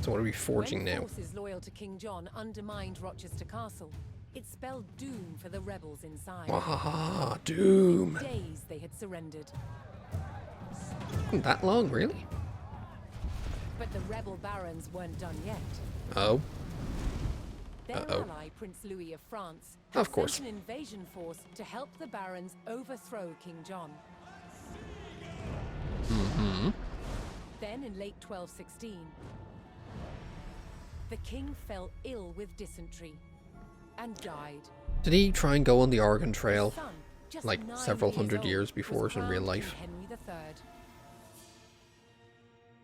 So what are we forging When now? forces loyal to King John undermined Rochester Castle, it spelled doom for the rebels inside. Ah, doom. Within days they had surrendered. That long, really? But the rebel barons weren't done yet. Oh. Their Uh-oh. ally, Prince Louis of France, Of had course. sent an invasion force to help the barons overthrow King John. Mm-hmm. Then, in late 1216, the king fell ill with dysentery and died. Did he try and go on the Oregon Trail His son, just like 9 several years hundred old, years before was in real crowned life? King Henry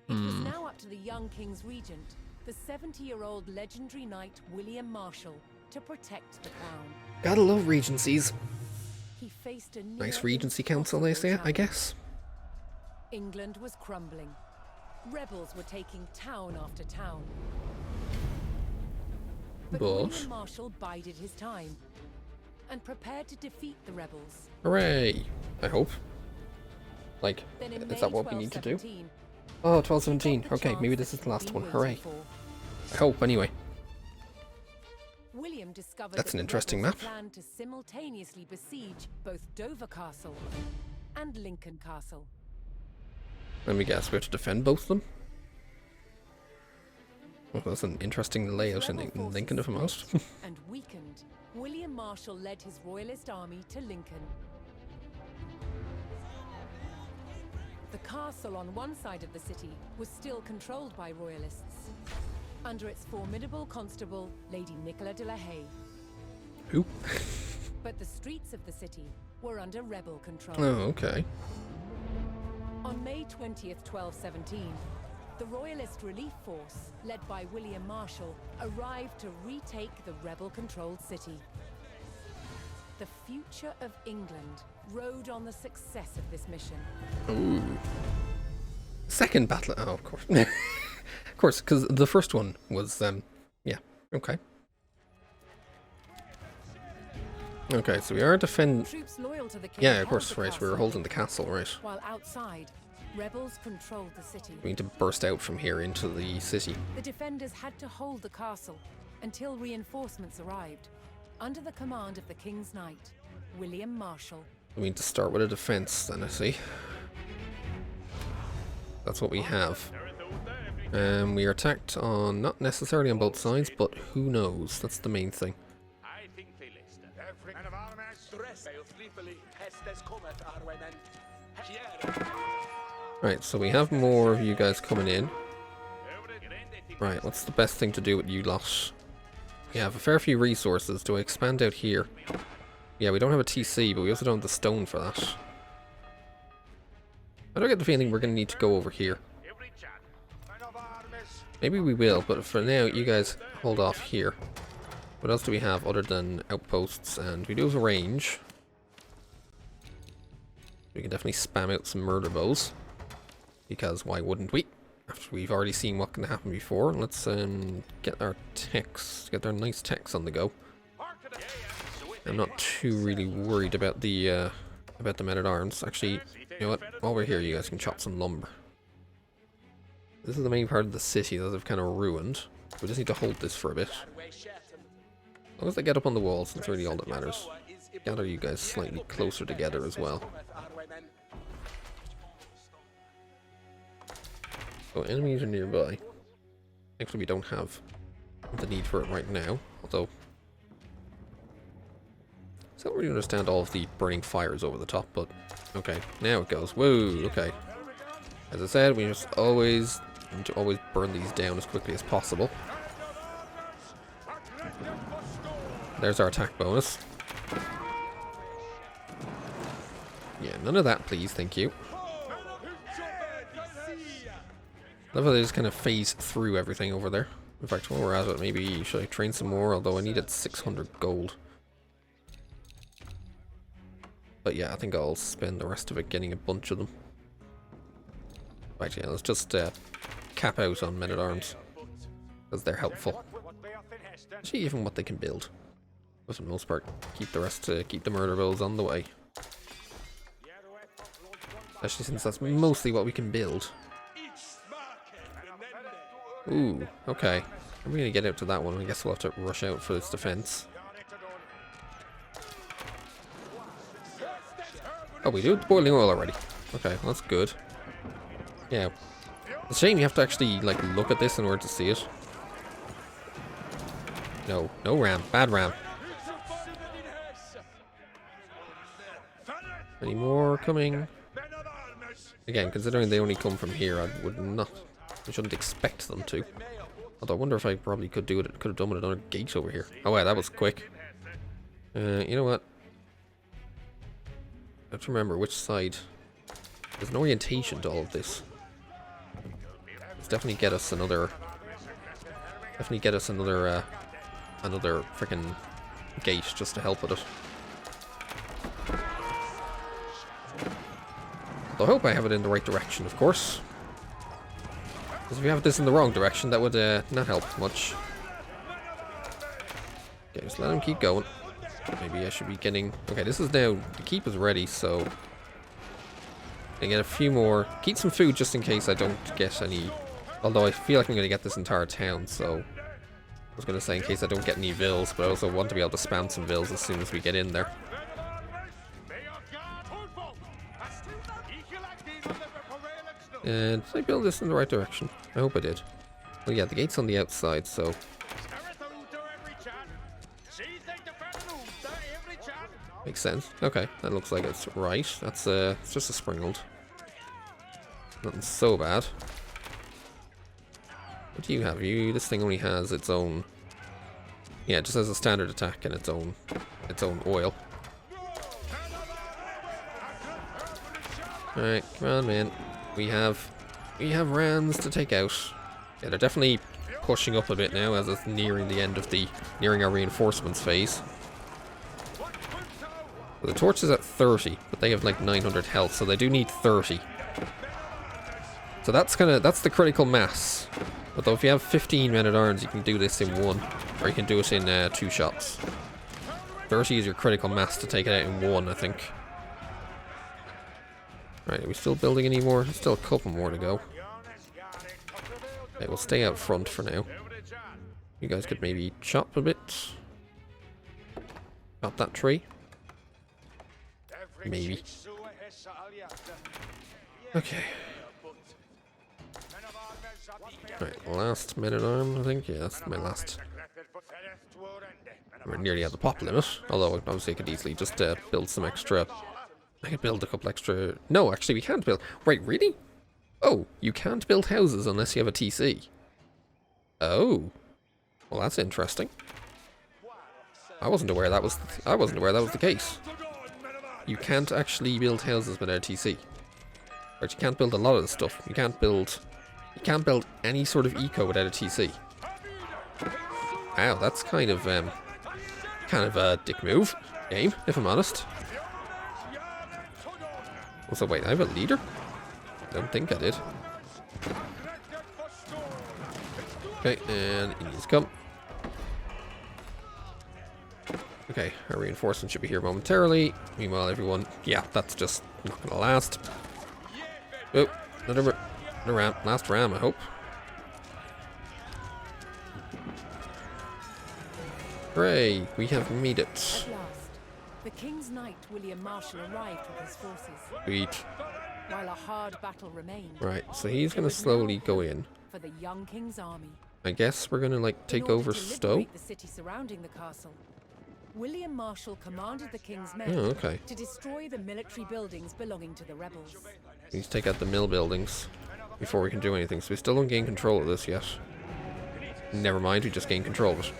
III. It was now up to the young king's regent, the 70-year-old legendary knight William Marshal, to protect the crown. Gotta love regencies. He faced a Nice regency council, they say, I guess. England was crumbling. Rebels were taking town after town. But William Marshal bided his time and prepared to defeat the rebels. Hooray! I hope. Like, Then in is May that what we need to do? 1217, Oh, 1217. he got the Okay, maybe chance this that is the he'd last been one. waiting Hooray. for. I hope, anyway. William discovered That's that an the interesting rebels map. planned to simultaneously besiege both Dover Castle and Lincoln Castle. Let me guess, we have to defend both of them? Well, that's an interesting layout in Rebel forces Lincoln, if I'm honest. split and weakened, William Marshal led his royalist army to Lincoln. The castle on one side of the city was still controlled by royalists, under its formidable constable, Lady Nicola de la Haye. Who? But the streets of the city were under rebel control. Oh, okay. On May 20th, 1217, the Royalist Relief Force, led by William Marshal, arrived to retake the rebel-controlled city. The future of England rode on the success of this mission. Ooh. Second battle. Oh, of course. Of course, because the first one was, yeah, okay. Okay, so we are defending. Troops loyal to the king Yeah, of held course, the right. We were castle, holding the castle, right. while outside, rebels controlled the city. We need to burst out from here into the city. The defenders had to hold the castle until reinforcements arrived, under the command of the king's knight, William Marshal. We need to start with a defense, then, I see. That's what we have. We are attacked on, not necessarily on both sides, but who knows? That's the main thing. Right, so we have more of you guys coming in. Right, what's the best thing to do with you lot? We have a fair few resources. Do I expand out here? Yeah, we don't have a TC, but we also don't have the stone for that. I don't get the feeling we're going to need to go over here. Maybe we will, but for now, you guys hold off here. What else do we have other than outposts? And we do have a range. We can definitely spam out some murder bows. Because why wouldn't we? After we've already seen what can happen before. Let's get our techs, get our nice techs on the go. I'm not too really worried about the men-at-arms. Actually, you know what? While we're here, you guys can chop some lumber. This is the main part of the city that I've kind of ruined. We just need to hold this for a bit. As long as they get up on the walls, that's really all that matters. Gather you guys slightly closer together as well. So enemies are nearby. Actually, we don't have the need for it right now, although I don't really understand all of the burning fires over the top, but okay, now it goes. Whoa, okay. As I said, we just always need to always burn these down as quickly as possible. There's our attack bonus. Yeah, none of that, please, thank you. Love how they just kind of phase through everything over there. In fact, while we're at it, maybe should I train some more? Although I needed 600 gold. But yeah, I think I'll spend the rest of it getting a bunch of them. Right, yeah, let's just cap out on men-at-arms. Because they're helpful. Actually, even what they can build. For the most part, keep the rest, keep the murder bows on the way. Especially since that's mostly what we can build. Ooh, okay. Are we gonna get out to that one? I guess we'll have to rush out for its defense. Oh, we do boiling oil already. Okay, well, that's good. Yeah. It's a shame you have to actually, like, look at this in order to see it. No, no ram. Bad ram. Any more coming? Again, considering they only come from here, I shouldn't expect them to. Although I wonder if I probably could have done with another gate over here. Oh wow, that was quick. You know what? I have to remember which side. There's an orientation to all of this. Let's definitely get us another. Another freaking gate just to help with it. I hope I have it in the right direction, of course. Because if you have this in the wrong direction, that would not help much. Okay, just let him keep going. Maybe I should be getting... Okay, this is now... The keep is ready, so... I get a few more... Keep some food just in case I don't get any... Although I feel like I'm going to get this entire town, so... I was going to say in case I don't get any vills, but I also want to be able to spam some vills as soon as we get in there. And did I build this in the right direction? I hope I did. Well, yeah, the gate's on the outside, so... Makes sense. Okay, that looks like it's right. That's it's just a springald. Nothing so bad. What do you have? This thing only has its own... Yeah, it just has a standard attack and its own oil. Alright, come on, man. We have rams to take out. Yeah, they're definitely pushing up a bit now as it's nearing the end of nearing our reinforcements phase. Well, the torch is at 30, but they have like 900 health, so they do need 30. So that's the critical mass. Although if you have 15 men-at-arms, you can do this in one, or you can do it in 2 shots. 30 is your critical mass to take it out in one, I think. Right, are we still building any more? There's still a couple more to go. Okay, we'll stay out front for now. You guys could maybe chop a bit. Chop that tree. Maybe. Okay. Right, last men-at-arm, I think. Yeah, that's my last. We're nearly at the pop limit. Although, obviously, I could easily just build some extra... I could build a couple extra... No, actually, we can't build... Wait, really? Oh, you can't build houses unless you have a TC. Oh. Well, that's interesting. I wasn't aware that was the case. You can't actually build houses without a TC. But you can't build a lot of the stuff. You can't build any sort of eco without a TC. Wow, that's kind of a dick move, game, if I'm honest. Also, wait, I have a leader? I don't think I did. Okay, and he needs to come. Okay, our reinforcement should be here momentarily. Meanwhile, everyone... Yeah, that's just not gonna last. Oh, another ram. Last ram, I hope. Hooray, we have made it. At last, the King's Knight William Marshal arrived with his forces. Sweet. While a hard battle remained. Right, so he's gonna slowly go in. For the young King's army. I guess we're gonna like take over Stowe. The city surrounding the castle. William Marshal commanded the King's men to destroy the military buildings belonging to the rebels. We need to take out the mill buildings before we can do anything, so we still don't gain control of this yet. Never mind, we just gain control of it.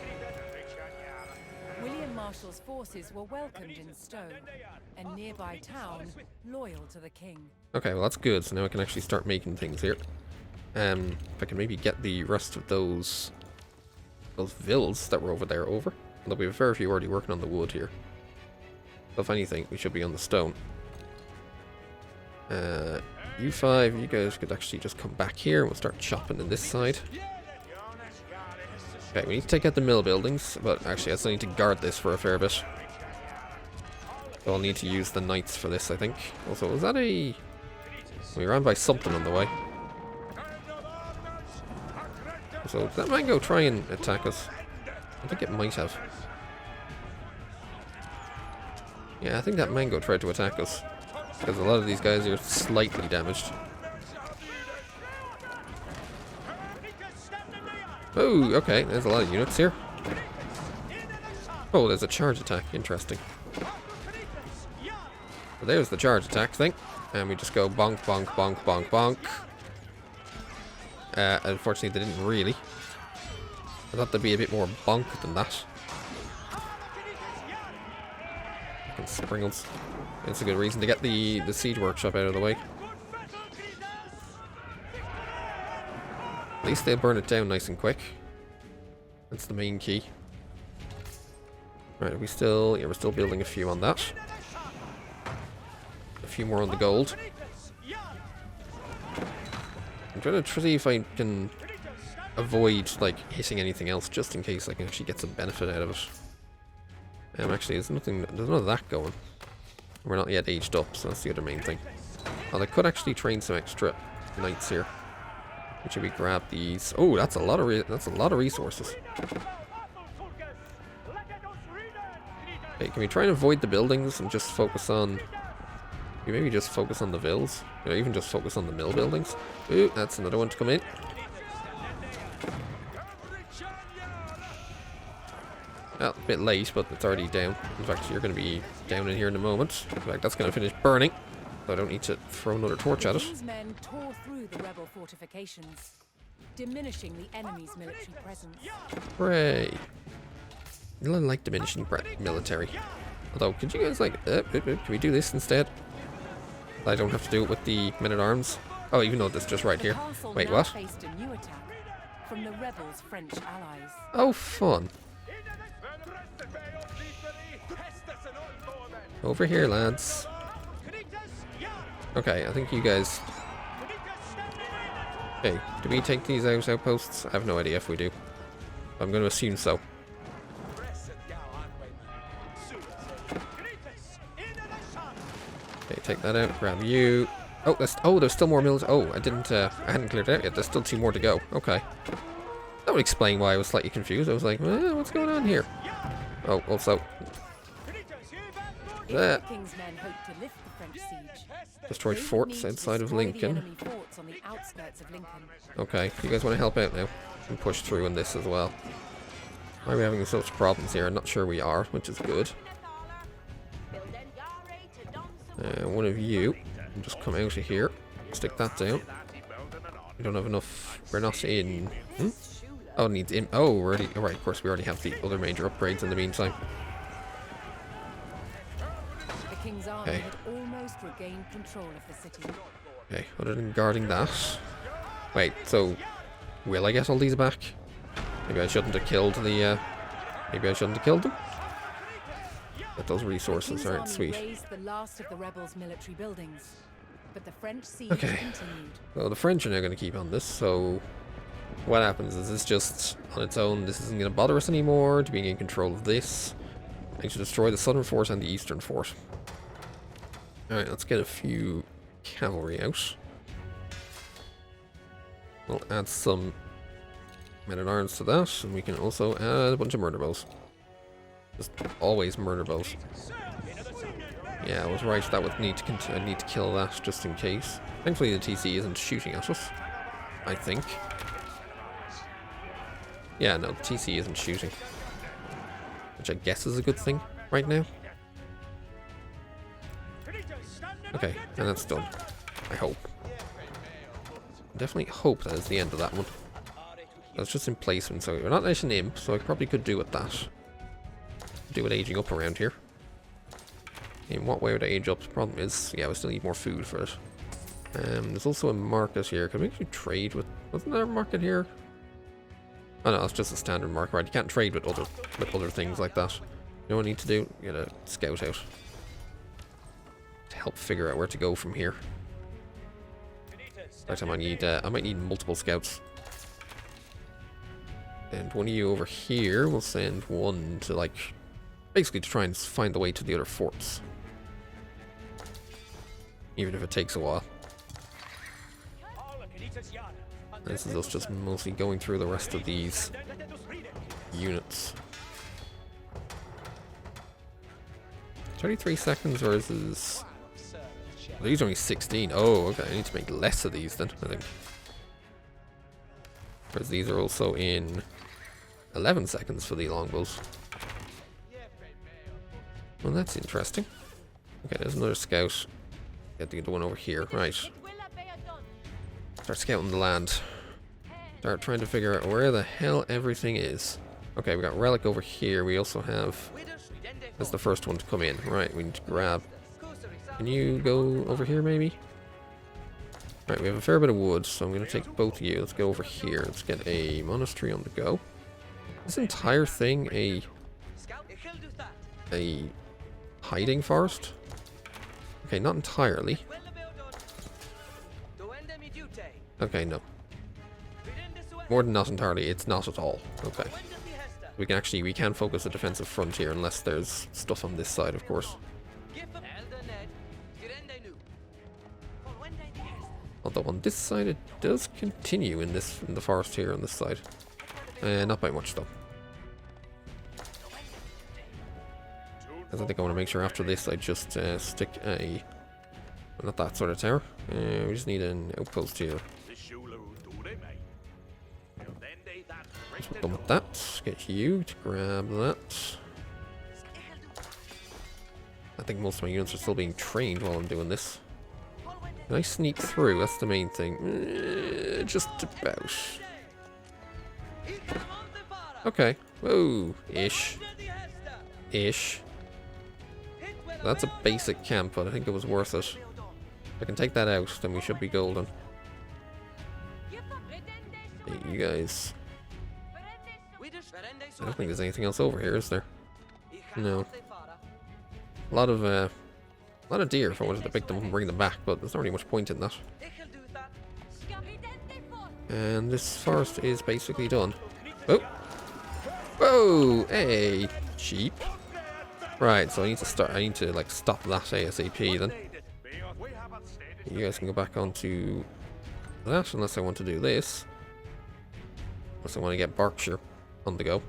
William Marshal's forces were welcomed in Stowe, a nearby town loyal to the king. Okay, well that's good, so now I can actually start making things here. If I can maybe get the rest of those villas that were over there over. Although we have a fair few already working on the wood here. So if anything, we should be on the stone. You 5, you guys could actually just come back here and we'll start chopping in this side. Okay, we need to take out the mill buildings, but actually I still need to guard this for a fair bit. So I'll need to use the knights for this, I think. Also, was that a... We ran by something on the way. So did that mango try and attack us? I think it might have. Yeah, I think that mango tried to attack us. Because a lot of these guys are slightly damaged. Oh, okay. There's a lot of units here. Oh, there's a charge attack. Interesting. So there's the charge attack thing. And we just go bonk, bonk, bonk, bonk, bonk. Unfortunately, they didn't really. I thought there'd be a bit more bonk than that. Fucking Springles. It's a good reason to get the siege workshop out of the way. At least they'll burn it down nice and quick. That's the main key. Right, are we still... Yeah, we're still building a few on that. A few more on the gold. I'm trying to see if I can avoid, like, hitting anything else, just in case I can actually get some benefit out of it. Actually, there's none of that going. We're not yet aged up, so that's the other main thing. Well, I could actually train some extra knights here. Should we grab these? Oh, that's a lot of resources. Okay, can we try and avoid the buildings and just focus on? Maybe just focus on the vills, or even just focus on the mill buildings. Ooh, that's another one to come in. Well, a bit late, but it's already down. In fact, you're going to be down in here in a moment. In fact, that's going to finish burning. So I don't need to throw another torch at it. These men tore through the rebel fortifications, diminishing the enemy's military presence. Hooray! I like diminishing military. Although, could you guys like... can we do this instead? I don't have to do it with the men-at-arms. Oh, even though that's just right here. Wait, what? Faced a new attack from the rebels' French allies. Oh, fun. Over here, lads. Okay, I think you guys... Okay, do we take these outposts? I have no idea if we do. I'm going to assume so. Okay, take that out, grab you. Oh, there's still more mills. Oh, I hadn't cleared it out yet. There's still 2 more to go. Okay. That would explain why I was slightly confused. I was like, what's going on here? Oh, also... The King's men hope to lift the French siege. Destroy forts outside of Lincoln. Okay, you guys want to help out now and push through on this as well. Why are we having such problems here? I'm not sure we are, which is good. One of you can just come out of here, stick that down. We don't have enough. We're not in. Oh, needs in. Oh, we're already. Right, of course, we already have the other major upgrades in the meantime. King's army had almost regained control of the city. Okay, other than guarding that. Wait, so will I get all these back? Maybe I shouldn't have killed the maybe I shouldn't have killed them? But those resources aren't sweet. The last of the rebels' military buildings, but the French siege continued. Well, the French are now going to keep on this, so what happens is this just on its own, this isn't going to bother us anymore to being in control of this. I need to destroy the southern fort and the eastern fort. Alright, let's get a few cavalry out. We'll add some men-at-arms to that, and we can also add a bunch of murder bows. Just always murder bows. Yeah, I was right, that would need to I need to kill that just in case. Thankfully the TC isn't shooting at us, I think. Yeah, no, the TC isn't shooting. Which I guess is a good thing right now. Okay, and that's done. I hope. Definitely hope that is the end of that one. That's just in placement, so we're not nice and imp, so I probably could do with that. Do it aging up around here. In what way would I age up? The problem is, yeah, we still need more food for it. There's also a market here. Can we actually trade with... Wasn't there a market here? Oh no, it's just a standard market, right? You can't trade with other things like that. You know what I need to do? Get a scout out to help figure out where to go from here. Next time I might need multiple scouts. And one of you over here will send one to, like, basically to try and find the way to the other forts. Even if it takes a while. This is us just mostly going through the rest of these units. 33 seconds, or is this... These are only 16. Oh, okay, I need to make less of these then, I think. Whereas these are also in 11 seconds for the longbows. Well, that's interesting. Okay, there's another scout. Get the one over here. Right. Start scouting the land. Start trying to figure out where the hell everything is. Okay, we got relic over here. We also have... That's the first one to come in. Right, we need to grab... Can you go over here, maybe? Right, we have a fair bit of wood, so I'm going to take both of you. Let's go over here. Let's get a monastery on the go. This entire thing a hiding forest? Okay, not entirely. Okay, no. More than not entirely, it's not at all. Okay. We can focus the defensive front here unless there's stuff on this side, of course. Although on this side it does continue in the forest here on this side. Not by much though. Because I think I want to make sure after this I just stick a... Not that sort of tower. We just need an outpost here. Done with that. Get you to grab that. I think most of my units are still being trained while I'm doing this. Can I sneak through? That's the main thing. Just about. Okay. Whoa. Ish. Ish. That's a basic camp, but I think it was worth it. If I can take that out, then we should be golden. Okay, you guys. I don't think there's anything else over here, is there? No. A lot of deer if I wanted to pick them up and bring them back, but there's not really much point in that. And this forest is basically done. Oh! Whoa! Hey! Sheep. Right, so I need to like stop that ASAP then. You guys can go back onto that unless I want to do this. Unless I want to get Berkshire on the go.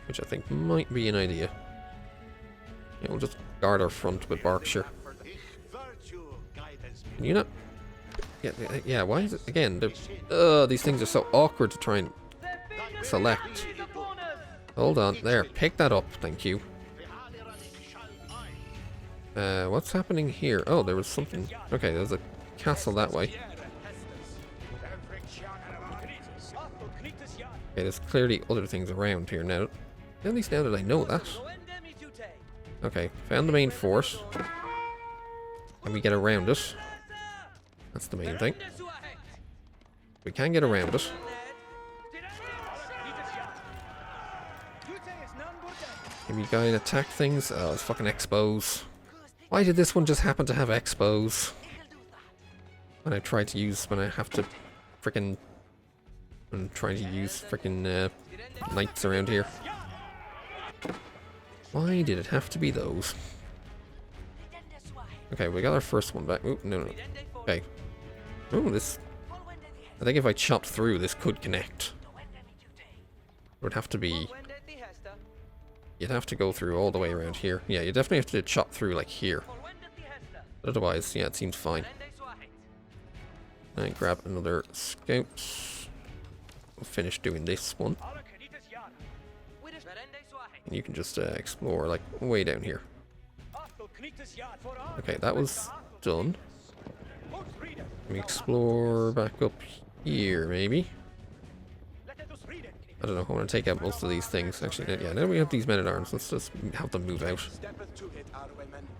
Which I think might be an idea. Yeah, we'll just guard our front with Berkshire. Can you not? Yeah, why is it again? These things are so awkward to try and select. Hold on, there, pick that up, thank you. What's happening here? Oh, there was something. Okay, there's a castle that way. Okay, there's clearly other things around here now. At least now that I know that. Okay, found the main force. Can we get around it? That's the main thing. We can get around it. Can we go and attack things? Oh, it's fucking expos. Why did this one just happen to have expos? When I try to use, when I have to frickin'... I'm trying to use frickin' knights around here. Why did it have to be those? Okay, we got our first one back. Ooh, no. Okay. Oh, this... I think if I chopped through, this could connect. It would have to be... You'd have to go through all the way around here. Yeah, you definitely have to chop through, like, here. Otherwise, yeah, it seems fine. And grab another scout. We'll finish doing this one. And you can just explore, like, way down here. Okay, that was done. Let me explore back up here, maybe. I don't know, I want to take out most of these things. Actually, yeah, now we have these men-at-arms. Let's just have them move out.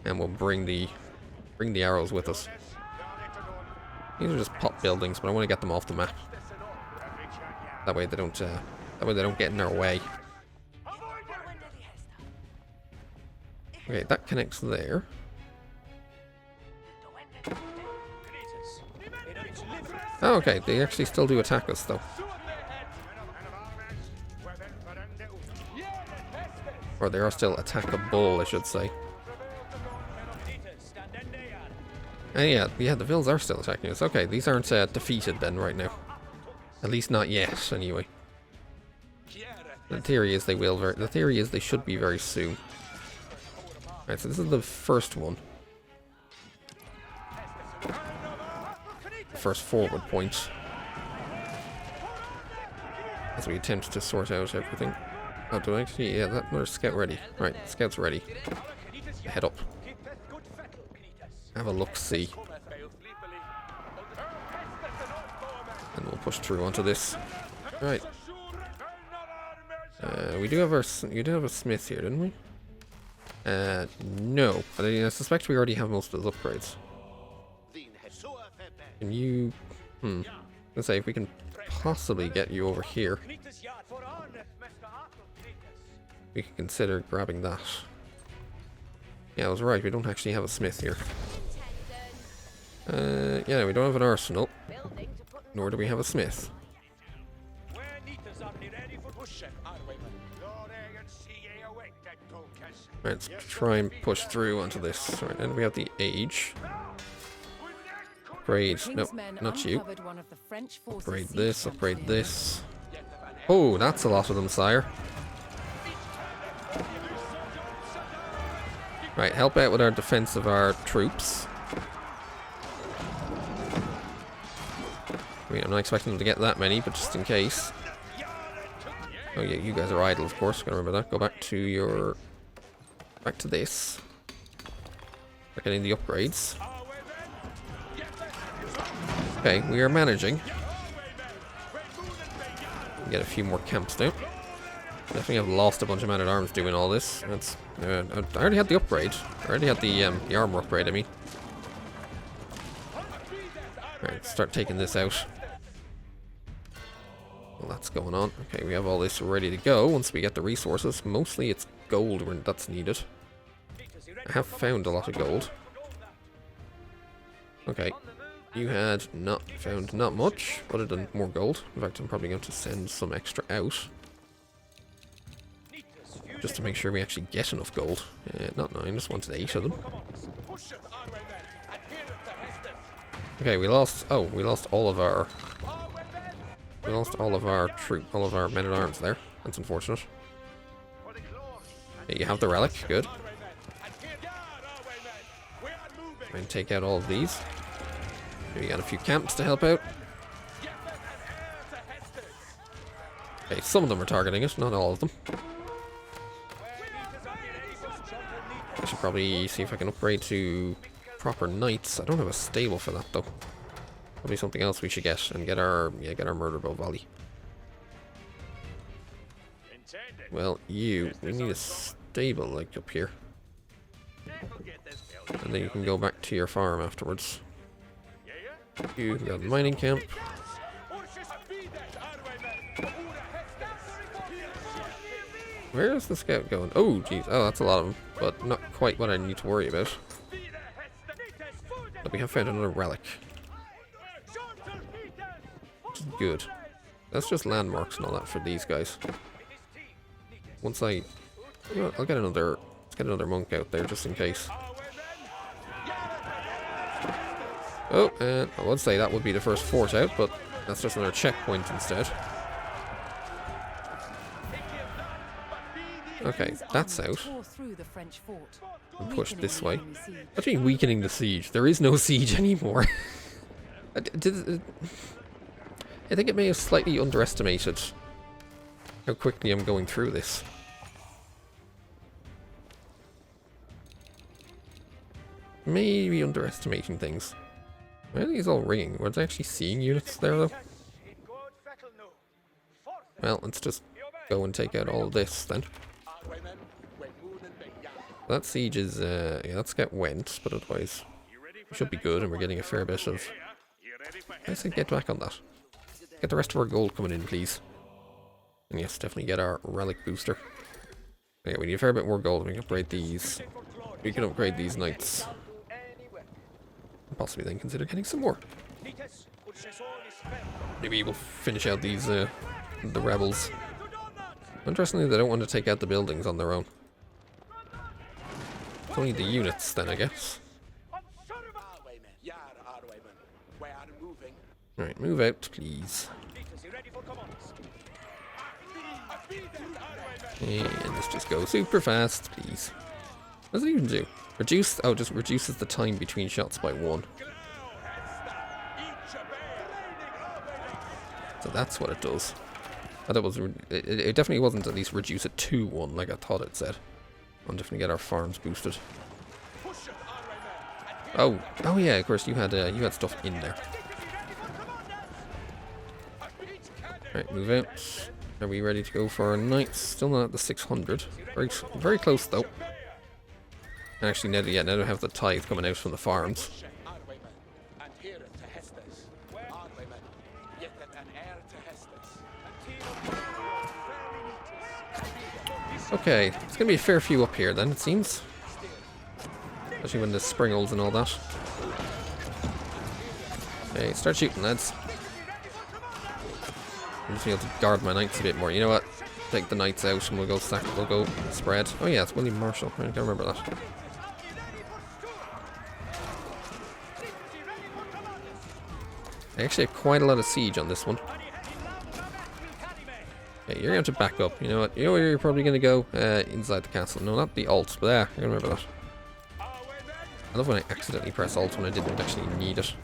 And we'll bring the arrows with us. These are just pot buildings, but I want to get them off the map. That way they don't get in our way. Okay, that connects there. Oh, okay, they actually still do attack us, though. Or they are still attackable, I should say. Yeah, the vills are still attacking us. Okay, these aren't defeated then right now. At least not yet, anyway. The theory is they will. The theory is they should be very soon. Alright, so this is the first one. First forward point. As we attempt to sort out everything. Oh, do I actually? Yeah, another scout ready. Right, scout's ready. Head up. Have a look-see. And we'll push through onto this. Right. We do have our. You did have a smith here, didn't we? No. But I suspect we already have most of those upgrades. Can you? Let's say if we can possibly get you over here, we can consider grabbing that. Yeah, I was right. We don't actually have a smith here. Yeah, we don't have an arsenal. Nor do we have a smith. Right, let's try and push through onto this. Right, and we have the age. Upgrade. No, not you. Upgrade this, upgrade this. Oh, that's a lot of them, sire. Right, help out with our defense of our troops. I mean, I'm not expecting them to get that many, but just in case. Oh yeah, you guys are idle, of course. Gotta remember that. Go back to your... Back to this. We're getting the upgrades. Okay, we are managing. Get a few more camps now. Definitely have lost a bunch of man-at-arms doing all this. That's, I already had the upgrade. I already had the armor upgrade, I mean. Alright, start taking this out. Well, that's going on. Okay, we have all this ready to go once we get the resources. Mostly it's gold that's needed. I have found a lot of gold. Okay. You had found not much, other than more gold. In fact, I'm probably going to send some extra out. Just to make sure we actually get enough gold. Not 9, just wanted 8 of them. Okay, we lost all of our... We lost all of our men-at-arms there. That's unfortunate. Okay, you have the relic, good. Try and take out all of these. We got a few camps to help out. Okay, some of them are targeting us, not all of them. I should probably see if I can upgrade to proper knights. I don't have a stable for that though. Probably something else we should get and get our murder bow volley. Well, we need a stable like up here. And then you can go back to your farm afterwards. You got the mining camp. Where is the scout going? Oh, jeez. Oh, that's a lot of them. But not quite what I need to worry about. But we have found another relic. Which is good. That's just landmarks and all that for these guys. Once I... You know what, I'll get another... Let's get another monk out there just in case. Oh, and I would say that would be the first fort out, but that's just another checkpoint instead. Okay, that's out. And push this way. What do you mean weakening the siege? There is no siege anymore. I think it may have slightly underestimated how quickly I'm going through this. Maybe underestimating things. Why are these all ringing? Were they actually seeing units there though? Well, let's just go and take out all of this then. That siege is, yeah, that scout went, but otherwise it should be good and we're getting a fair bit of... I said get back on that. Get the rest of our gold coming in, please. And yes, definitely get our relic booster. Yeah, we need a fair bit more gold. We can upgrade these. We can upgrade these knights. Possibly then consider getting some more. Maybe we'll finish out these, the rebels. Interestingly, they don't want to take out the buildings on their own. It's only the units then, I guess. Alright, move out, please. And let's just go super fast, please. What does it even do? Reduce, oh, just reduces the time between shots by 1. So that's what it does. I thought it was, it definitely wasn't at least reduce it to 1 like I thought it said. I'll definitely get our farms boosted. Oh yeah, of course you had stuff in there. Right, move out. Are we ready to go for our knights? Still not at the 600. Very close though. And actually, now that I have the tithe coming out from the farms. Okay, it's gonna be a fair few up here then, it seems. Especially when there's springles and all that. Okay, start shooting, lads. I just need to guard my knights a bit more. You know what? Take the knights out and we'll go spread. Oh yeah, it's William Marshal. I can't remember that. I actually have quite a lot of siege on this one. Okay, you're going to back up. You know what? You know where you're probably going to go? Inside the castle. No, not the alt, but yeah, I remember that. I love when I accidentally press alt when I didn't actually need it.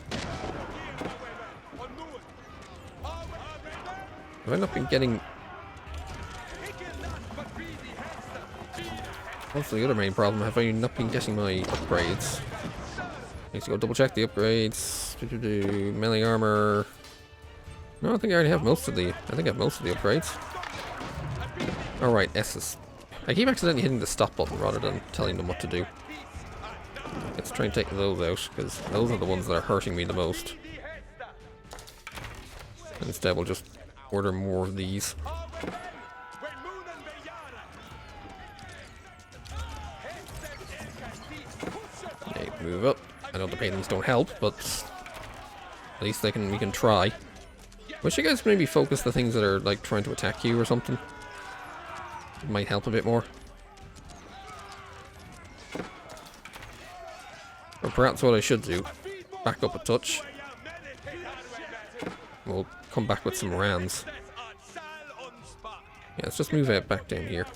Have I not been getting... That's the other main problem. Have I not been getting my upgrades? Need to go double check the upgrades. Melee armor. No, I think I already have most of the... I think I have most of the upgrades. Alright, S's. I keep accidentally hitting the stop button rather than telling them what to do. Let's try and take those out, because those are the ones that are hurting me the most. And instead we'll just order more of these. Okay, move up. I know the paintings don't help, but at least we can try. Wish you guys maybe focus the things that are like trying to attack you or something. It might help a bit more. Or perhaps what I should do, back up a touch. We'll come back with some rams. Yeah, let's just move it back down here.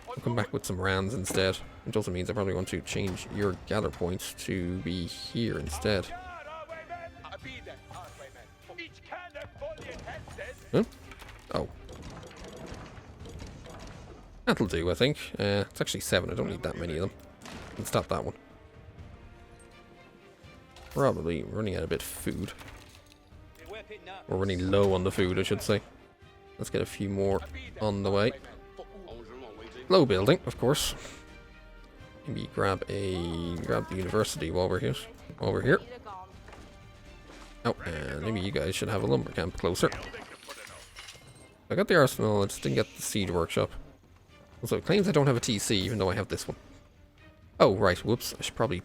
We'll come back with some rams instead. Which also means I probably want to change your gather points to be here instead. Huh? Oh. That'll do, I think. It's actually 7. I don't need that many of them. Let's stop that one. Probably running out a bit of food. We're running low on the food, I should say. Let's get a few more on the way. Low building, of course. Maybe grab the university while we're here. Oh, and maybe you guys should have a lumber camp closer. I got the arsenal, I just didn't get the seed workshop. Also, it claims I don't have a TC, even though I have this one. Oh, right, whoops. I should probably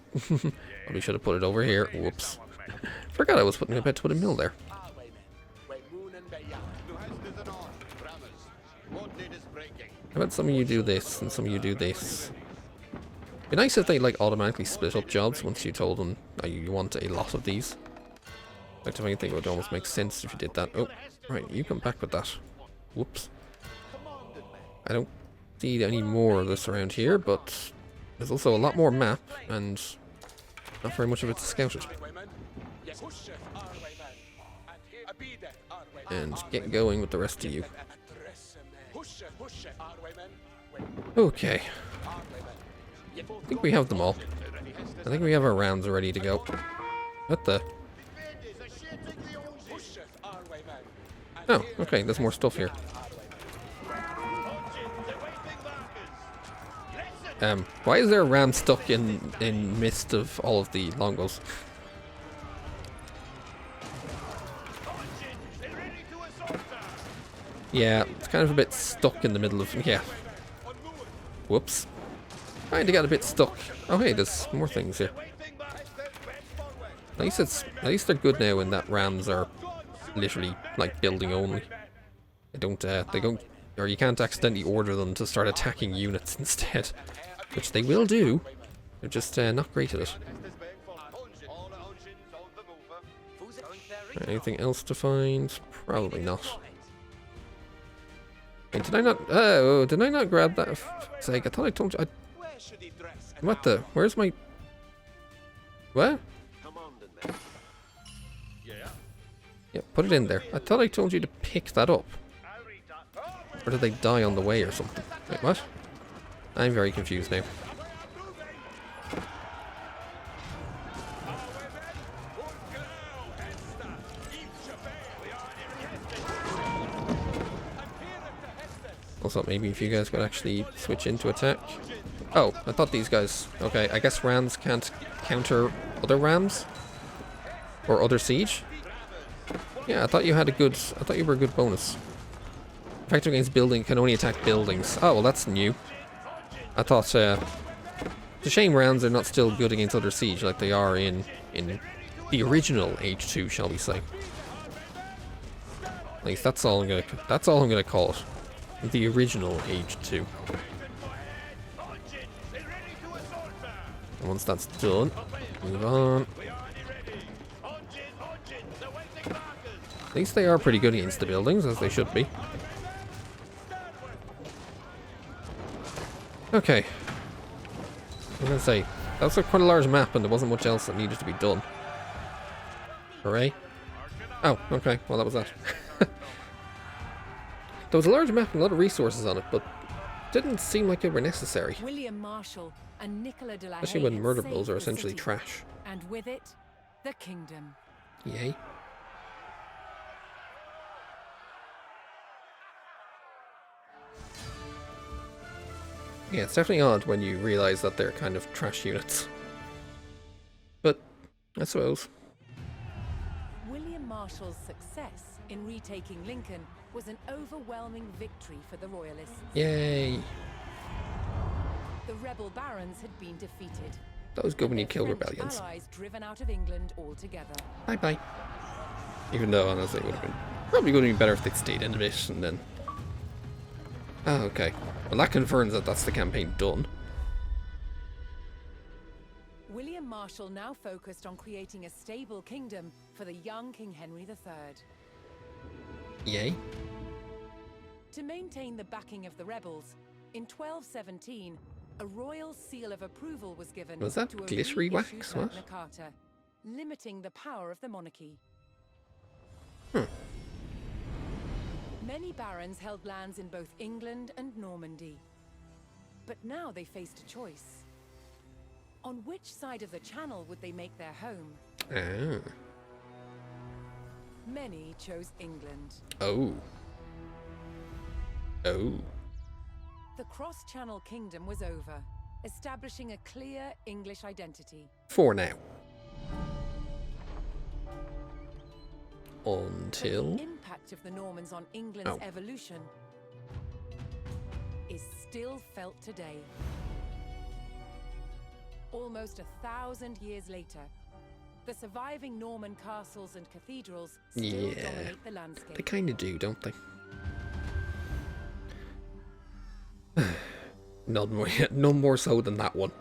should have put it over here. Whoops. Forgot I was putting a bed to put a mill there. How about some of you do this, and some of you do this? It'd be nice if they, like, automatically split up jobs once you told them you want a lot of these. Like, I think it would almost make sense if you did that. Oh, right, you come back with that. Whoops. I don't see any more of this around here, but there's also a lot more map, and not very much of it's scouted. And get going with the rest of you. Okay. I think we have them all. I think we have our rounds ready to go. What the? Oh, okay, there's more stuff here. Why is there a ram stuck in midst of all of the longbows? Yeah, it's kind of a bit stuck in the middle of... Yeah. Whoops. Kinda got a bit stuck. Oh hey, there's more things here. At least they're good now in that rams are literally like building only. They don't, or you can't accidentally order them to start attacking units instead. Which they will do. They're just not great at it. Anything else to find? Probably not. Wait, did I not? Oh, did I not grab that? Sake, I thought I told you. What the? Where's my? What? Yeah, put it in there. I thought I told you to pick that up. Or did they die on the way or something? Wait, what? I'm very confused now. Also, maybe if you guys could actually switch into attack. Oh, I thought these guys... Okay, I guess rams can't counter other rams? Or other siege? Yeah, I thought you had a good... I thought you were a good bonus. Effective against building, can only attack buildings. Oh, well that's new. I thought... it's a shame rams are not still good against other siege like they are in the original Age 2, shall we say. At least that's all I'm gonna call it. The original Age 2. And once that's done, move on. At least they are pretty good against the buildings, as they should be. Okay. I was gonna say, that's quite a large map and there wasn't much else that needed to be done. Hooray. Oh, okay, well that was that. There was a large map and a lot of resources on it, but didn't seem like they were necessary. William Marshal and Nicola de la Especially Haye when had murder saved bills are the essentially city, trash. and with it, the kingdom. Yay. Yeah, it's definitely odd when you realise that they're kind of trash units. But, I suppose. William Marshal's success in retaking Lincoln was an overwhelming victory for the Royalists. Yay. The rebel barons had been defeated. That was good when you Their killed French rebellions. allies driven out of England altogether. Bye bye. Even though, honestly, it would have been probably would have been better if they'd stayed in a bit and then. Oh, okay. Well, that confirms that that's the campaign done. William Marshal now focused on creating a stable kingdom for the young King Henry III. Yay. To maintain the backing of the rebels, in 1217, a royal seal of approval was given Was that to a glittery reissued wax? Magna What? Carta, limiting the power of the monarchy. Hmm. Many barons held lands in both England and Normandy. But now they faced a choice. On which side of the Channel would they make their home? Ah. Many chose England. Oh. Oh. The cross-Channel kingdom was over, establishing a clear English identity. For now. But Until... the impact of the Normans on England's evolution is still felt today. Almost 1,000 years later, the surviving Norman castles and cathedrals still dominate the landscape. They kind of do, don't they? None more so than that one.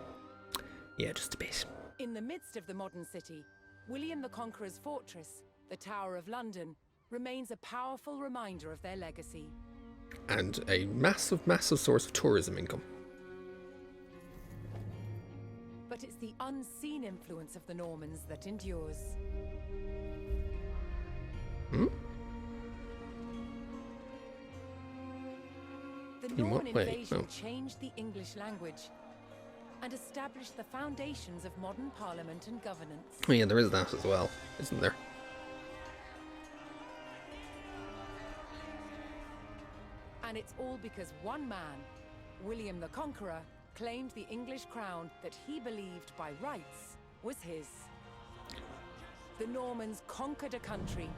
Yeah, just a bit. In the midst of the modern city, William the Conqueror's fortress, the Tower of London, remains a powerful reminder of their legacy. And a massive, massive source of tourism income. But it's the unseen influence of the Normans that endures. Hmm? The In Norman what way? invasion Oh. changed the English language and established the foundations of modern parliament and governance. Oh yeah, there is that as well, isn't there? And it's all because one man, William the Conqueror, claimed the English crown that he believed by rights was his. The Normans conquered a country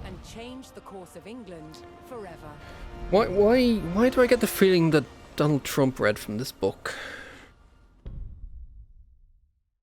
and changed the course of England forever. Why do I get the feeling that Donald Trump read from this book?